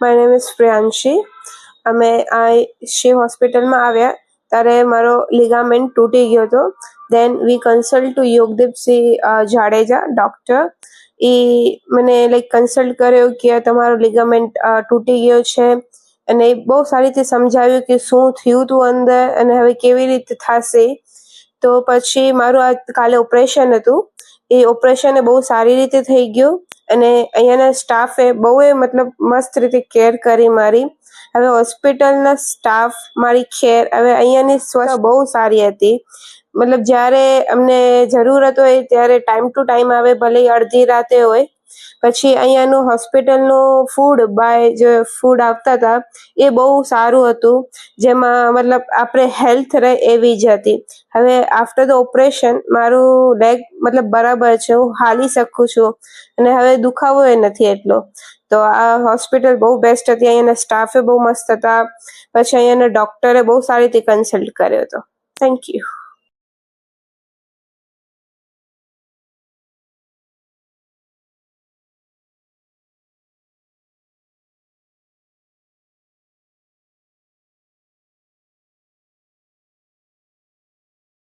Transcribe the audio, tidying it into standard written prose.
My name is Priyanshi. અમે આ શિવ હોસ્પિટલમાં આવ્યા ત્યારે મારો લિગામેન્ટ તૂટી ગયો હતો. દેન વી કન્સલ્ટ ટુ યોગદીપસિંહ જાડેજા ડૉક્ટર. એ મને કન્સલ્ટ કર્યો કે તમારો લિગામેન્ટ તૂટી ગયો છે, અને બહુ સારી રીતે સમજાવ્યું કે શું થયું હતું અંદર અને હવે કેવી રીતે થશે. તો પછી મારું આ કાલે ઓપરેશન હતું. એ ઓપરેશન બહુ સારી રીતે થઈ ગયું, અને અહીંયાના સ્ટાફે મસ્ત રીતે કેર કરી મારી. હવે હોસ્પિટલના સ્ટાફ મારી કેર હવે અહીંયાની સ્વચ્છતા બહુ સારી હતી. જ્યારે અમને જરૂરત હોય ત્યારે ટાઈમ ટુ ટાઈમ આવે, ભલે અડધી રાતે હોય. પછી અહીંયાનું હોસ્પિટલનું ફૂડ આપતા હતા એ બહુ સારું હતું, જેમાં આપણે હેલ્થ રહે એવી જ હતી. હવે આફ્ટર ધ ઓપરેશન મારું લેગ બરાબર છે, હું હાલી શકું છું, અને હવે દુખાવો એ નથી એટલો. તો આ હોસ્પિટલ બહુ બેસ્ટ હતી. અહીંયાના સ્ટાફે બહુ મસ્ત હતા. પછી અહીંયાના ડૉક્ટરે બહુ સારી રીતે કન્સલ્ટ કર્યો હતો. Thank you.